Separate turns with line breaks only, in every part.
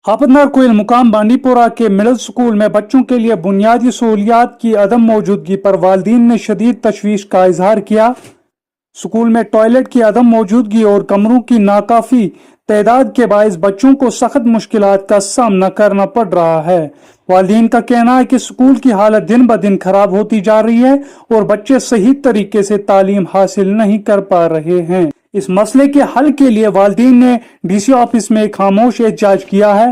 हापतनार कोयल मुकाम बांडीपोरा के middle school में बच्चों के लिए बुनियादी सहूलियात की अदम मौजूदगी पर वालिदैन ने शदीद तशवीश का इजहार किया। स्कूल में टॉयलेट की अदम मौजूदगी और कमरों की नाकाफी तादाद के बायस बच्चों को सख्त मुश्किलात का सामना करना पड़ रहा है। वालिदैन का कहना है कि स्कूल की हालत दिन ब दिन खराब होती जा रही है और बच्चे सही तरीके से तालीम हासिल नहीं कर पा रहे हैं। इस मसले के हल के लिए वालिदैन ने डीसी ऑफिस में खामोश एहतजाज किया है।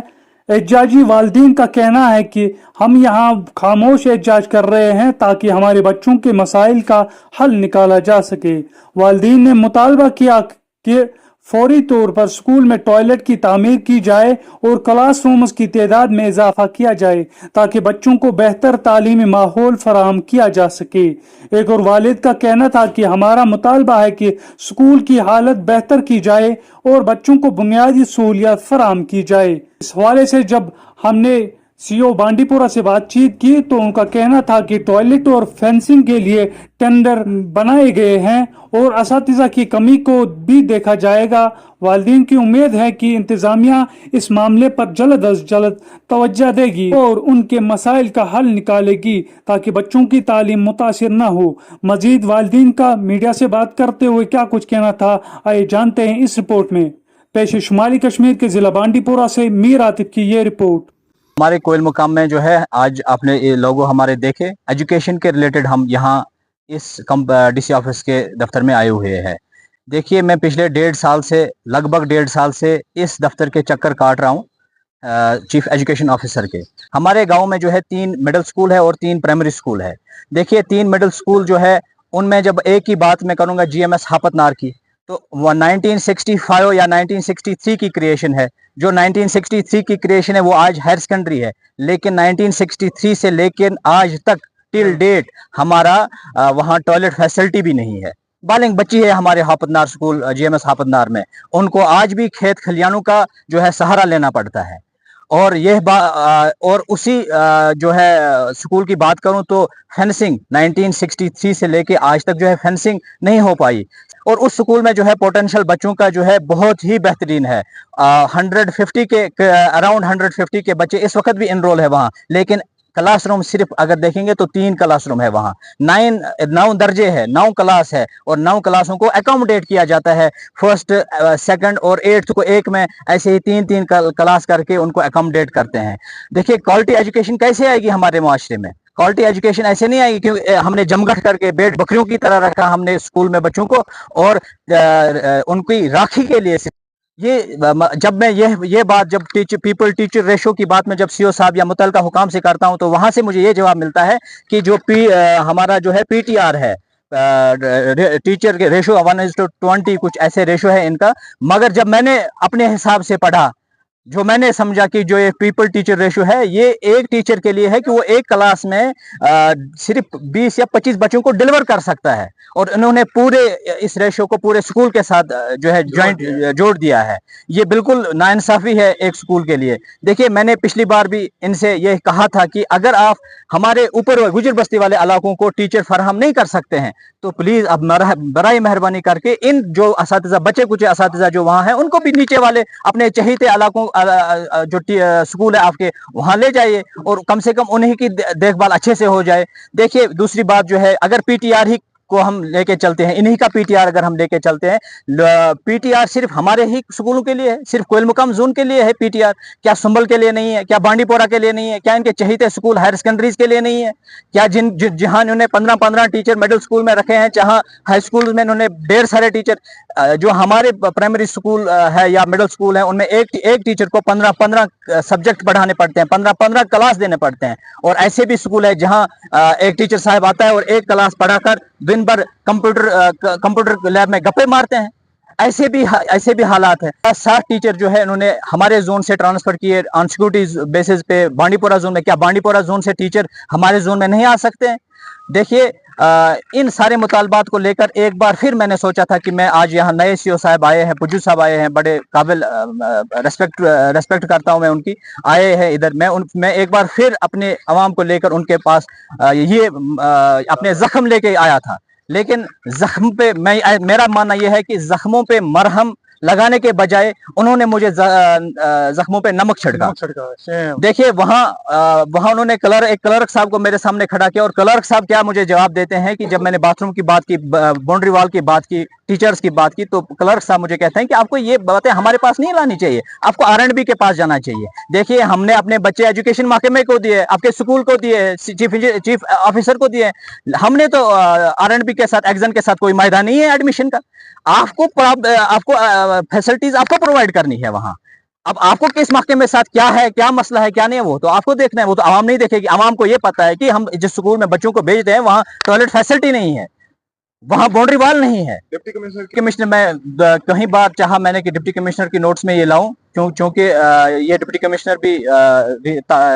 एहतजाजी वालिदैन का कहना है कि हम यहाँ खामोश एहतजाज कर रहे हैं ताकि हमारे बच्चों के मसाइल का हल निकाला जा सके। वालिदैन ने मुतालबा किया कि फौरी तौर पर स्कूल में टॉयलेट की तामीर की जाए और क्लासरूम्स की तादाद में इजाफा किया जाए ताकि बच्चों को बेहतर तालीमी माहौल फराहम किया जा सके। एक और वालिद का कहना था कि हमारा मुतालबा है कि स्कूल की हालत बेहतर की जाए और बच्चों को बुनियादी सहूलियात फराहम की जाए। इस हवाले से जब हमने सीओ बांडीपोरा से बातचीत की तो उनका कहना था कि टॉयलेट और फेंसिंग के लिए टेंडर बनाए गए हैं और असातिज़ा की कमी को भी देखा जाएगा। वालिदैन की उम्मीद है कि इंतजामिया इस मामले पर जल्द अज जल्द तवज्जो देगी और उनके मसाइल का हल निकालेगी ताकि बच्चों की तालीम मुतासिर न हो। मजीद वालिदैन का मीडिया से बात करते हुए क्या कुछ कहना था, आइए जानते हैं इस रिपोर्ट में। पेश शुमाली कश्मीर के जिला बांडीपोरा से मीर आतिफ की ये रिपोर्ट।
हमारे कोयल मुकाम में जो है आज आपने ये लोगो हमारे देखे, एजुकेशन के रिलेटेड हम यहाँ इस डीसी ऑफिस के दफ्तर में आए हुए हैं। देखिए, मैं पिछले लगभग डेढ़ साल से इस दफ्तर के चक्कर काट रहा हूँ चीफ एजुकेशन ऑफिसर के। हमारे गांव में जो है 3 मिडिल स्कूल है और 3 प्राइमरी स्कूल है। देखिए, 3 मिडिल स्कूल जो है उनमें जब एक ही बात मैं करूँगा GMS हापतनार की, तो 1965 या 1963 की क्रिएशन है। जो 1963 की क्रिएशन है वो आज हायर सेकेंडरी है, लेकिन 1963 से लेकर आज तक टिल डेट हमारा वहाँ टॉयलेट फैसिलिटी भी नहीं है। बालिंग बच्ची है हमारे हापतनार स्कूल GMS हापतनार में, उनको आज भी खेत खलियानों का जो है सहारा लेना पड़ता है। और और उसी जो है स्कूल की बात करूं तो फेंसिंग 1963 से लेके आज तक जो है फेंसिंग नहीं हो पाई। और उस स्कूल में जो है पोटेंशियल बच्चों का जो है बहुत ही बेहतरीन है। 150 के अराउंड 150 के बच्चे इस वक्त भी इनरोल है वहाँ, लेकिन क्लासरूम सिर्फ अगर देखेंगे तो 3 क्लासरूम है वहाँ। 9 दर्जे है, 9 क्लास है और 9 क्लासों को एकोमोडेट किया जाता है। फर्स्ट, सेकंड और 8th को एक में ऐसे ही 3-3 क्लास करके उनको एकोमोडेट करते हैं। देखिए, क्वालिटी एजुकेशन कैसे आएगी हमारे माशरे में? क्वालिटी एजुकेशन ऐसे नहीं आएगी क्योंकि हमने जमघट करके बेट बकरियों की तरह रखा हमने स्कूल में बच्चों को, और उनकी राखी के लिए जब मैं ये बात जब पीपल टीचर रेशो की बात में जब सीओ साहब या मुतलका हुकाम से करता हूं तो वहां से मुझे ये जवाब मिलता है कि जो हमारा जो है PTR है, टीचर के रेशो 1:20 कुछ ऐसे रेशो है इनका। मगर जब मैंने अपने हिसाब से पढ़ा, जो मैंने समझा कि जो ये पीपल टीचर रेशो है ये एक टीचर के लिए है कि वो एक क्लास में सिर्फ 20 या 25 बच्चों को डिलीवर कर सकता है, और इन्होंने पूरे इस रेशो को पूरे स्कूल के साथ जो है ज्वाइंट जोड़ दिया है। ये बिल्कुल नाइंसाफी है एक स्कूल के लिए। देखिए, मैंने पिछली बार भी इनसे ये कहा था कि अगर आप हमारे ऊपर गुजर बस्ती वाले इलाकों को टीचर फराहम नहीं कर सकते हैं तो प्लीज अब बराए मेहरबानी करके इन जो असातिज़ा बचे कुछ असातिज़ा जो वहाँ हैं उनको भी नीचे वाले अपने चहीते इलाकों जो स्कूल है आपके वहाँ ले जाइए और कम से कम उन्हीं की देखभाल अच्छे से हो जाए। देखिए, दूसरी बात जो है, अगर PTR ही को हम लेके चलते हैं, इन्हीं का PTR अगर हम लेके चलते हैं, PTR सिर्फ हमारे ही स्कूलों के लिए है, सिर्फ कोयल मुकाम जोन के लिए है PTR? क्या संभल के लिए नहीं है? क्या बांडीपोरा के लिए नहीं है? क्या इनके चहीते स्कूल हायर सेकेंडरीज के लिए नहीं है? क्या जहां इन्होंने 15-15 टीचर मिडिल स्कूल में रखे हैं, जहां हाई स्कूल में इन्होंने ढेर सारे टीचर, जो हमारे प्राइमरी स्कूल है या मिडिल स्कूल है उनमें एक टीचर को 15-15 सब्जेक्ट पढ़ाने पड़ते हैं, 15-15 क्लास देने पड़ते हैं। और ऐसे भी स्कूल है जहां एक टीचर साहब आता है और एक क्लास पढ़ाकर दिन भर कंप्यूटर लैब में गप्पे मारते हैं। ऐसे भी हालात है। 60 टीचर जो है इन्होंने हमारे जोन से ट्रांसफर किए ऑन सिक्योरिटी बेसिस पे बांडीपोरा जोन में। क्या बांडीपोरा जोन से टीचर हमारे जोन में नहीं आ सकते हैं? देखिए, इन सारे मुतालबात को लेकर एक बार फिर मैंने सोचा था कि मैं आज यहाँ नए सीओ साहब आए हैं, पुजू साहब आए हैं, बड़े काबिल रेस्पेक्ट करता हूँ मैं उनकी, आए हैं इधर। मैं एक बार फिर अपने अवाम को लेकर उनके पास अपने जख्म लेके आया था, लेकिन जख्म पे मेरा मानना यह है कि जख्मों पे मरहम लगाने के बजाय उन्होंने मुझे जख्मों पे नमक छिड़का। देखिए वहां उन्होंने एक क्लर्क साहब को मेरे सामने खड़ा किया, और क्लर्क साहब क्या मुझे जवाब देते हैं कि जब मैंने बाथरूम की बात की, बाउंड्री वॉल की बात की, टीचर्स की बात की, तो क्लर्क साहब मुझे कहते हैं कि आपको ये बातें हमारे पास नहीं लानी चाहिए, आपको R&B के पास जाना चाहिए। देखिए हमने अपने बच्चे एजुकेशन महकमे को दिए, आपके स्कूल को दिए, चीफ ऑफिसर को दिए, हमने तो R&B के साथ, एग्जाम के साथ कोई मायदा नहीं है एडमिशन का। आपको फैसिलिटीज आपको प्रोवाइड करनी है वहां। अब आपको किस महकमे में साथ क्या है, क्या मसला है, क्या नहीं है, वो तो आपको देखना है, वो तो आवाम नहीं देखेगी। आवाम को ये पता है कि हम जिस स्कूल में बच्चों को भेजते हैं वहां टॉयलेट फैसिलिटी नहीं है, वहां बाउंड्री वॉल नहीं है। डिप्टी कमिश्नर मैं कई बार चाहा मैंने कि डिप्टी कमिश्नर की नोट्स में ये लाऊं, क्योंकि ये डिप्टी कमिश्नर भी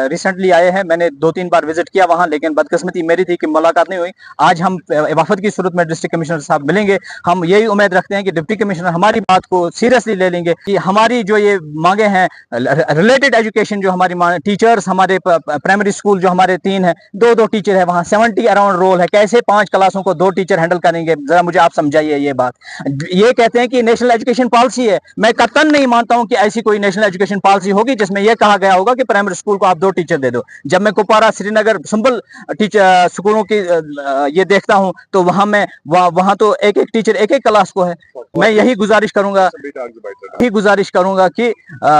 रिसेंटली आए हैं। मैंने 2-3 बार विजिट किया वहां, लेकिन बदकिस्मती मेरी थी कि मुलाकात नहीं हुई। आज हम वफद की सूरत में डिस्ट्रिक्ट कमिश्नर साहब मिलेंगे। हम यही उम्मीद रखते हैं कि डिप्टी कमिश्नर हमारी बात को सीरियसली ले लेंगे कि हमारी जो ये मांगे हैं रिलेटेड एजुकेशन, जो हमारी टीचर्स, हमारे प्राइमरी स्कूल जो हमारे 3 हैं, 2-2 टीचर है वहाँ, 70 अराउंड रोल है, कैसे 5 क्लासों को 2 टीचर हैंडल करेंगे? जरा मुझे आप समझाइए ये बात। ये कहते हैं कि नेशनल एजुकेशन पॉलिसी है, मैं कतई नहीं मानता हूँ कि ऐसी कोई नेशनल एजुकेशन पॉलिसी होगी जिसमें यह कहा गया होगा कि प्राइमरी स्कूल को आप 2 टीचर दे दो। जब मैं कुपवारा, श्रीनगर, संभल टीचर स्कूलों की ये देखता हूं तो वहां तो एक टीचर एक क्लास को है। मैं यही गुजारिश करूंगा कि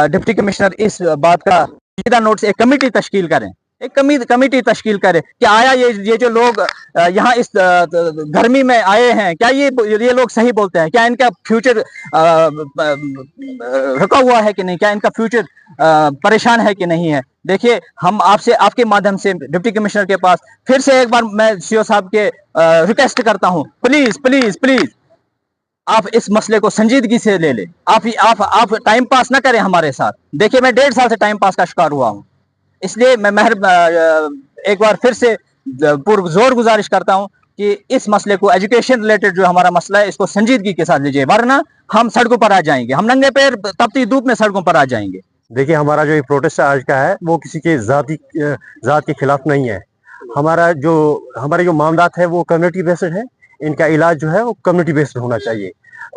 डिप्टी कमिश्नर इस बात का सीधा नोट से एक कमेटी तश्कील करें, एक कमेटी तश्कील करे कि आया ये जो लोग यहाँ इस गर्मी में आए हैं, क्या ये लोग सही बोलते हैं? क्या इनका फ्यूचर रुका हुआ है कि नहीं? क्या इनका फ्यूचर परेशान है कि नहीं है? देखिए हम आपसे, आपके माध्यम से डिप्टी कमिश्नर के पास फिर से एक बार मैं CO साहब के रिक्वेस्ट करता हूँ, प्लीज प्लीज प्लीज आप इस मसले को संजीदगी से ले ले। आप टाइम पास ना करें हमारे साथ। देखिए मैं 1.5 साल से टाइम पास का शिकार हुआ हूँ, इसलिए मैं एक बार फिर से पुरजोर गुजारिश करता हूं कि इस मसले को, एजुकेशन रिलेटेड जो हमारा मसला है, इसको संजीदगी के साथ लीजिए, वरना हम सड़कों पर आ जाएंगे, हम नंगे पैर तपती धूप में सड़कों पर आ जाएंगे।
देखिए हमारा जो ये प्रोटेस्ट आज का है वो किसी के जात के खिलाफ नहीं है। हमारे जो मामलात है वो कम्युनिटी बेस्ड है, इनका इलाज जो है वो कम्युनिटी बेस्ड होना चाहिए।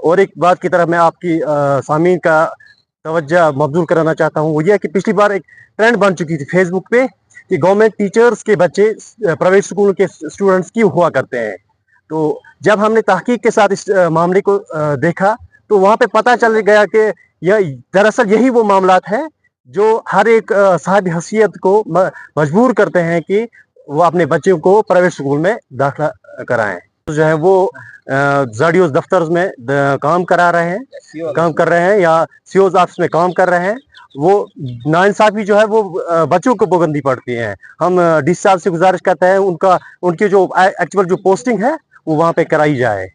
और एक बात की तरफ मैं आपकी सामीन का तवज्जो मबजूल कराना चाहता हूँ, वो ये है कि पिछली बार एक ट्रेंड बन चुकी थी फेसबुक पे कि गवर्नमेंट टीचर्स के बच्चे प्राइवेट स्कूल के स्टूडेंट्स क्यों हुआ करते हैं। तो जब हमने तहकीक के साथ इस मामले को देखा तो वहाँ पे पता चल गया कि यह दरअसल यही वो मामलात है जो हर एक साहिब हैसियत को मजबूर करते हैं कि वो अपने बच्चों को प्राइवेट स्कूल में दाखिला कराएं। तो जो है वो ज़ाडियोस दफ्तर में काम कर रहे हैं या CO's ऑफिस में काम कर रहे हैं, वो नाइंसाफी जो है वो बच्चों को भुगतनी पड़ती है। हम DC साहब से गुजारिश करते हैं उनकी जो एक्चुअल जो पोस्टिंग है वो वहाँ पे कराई जाए।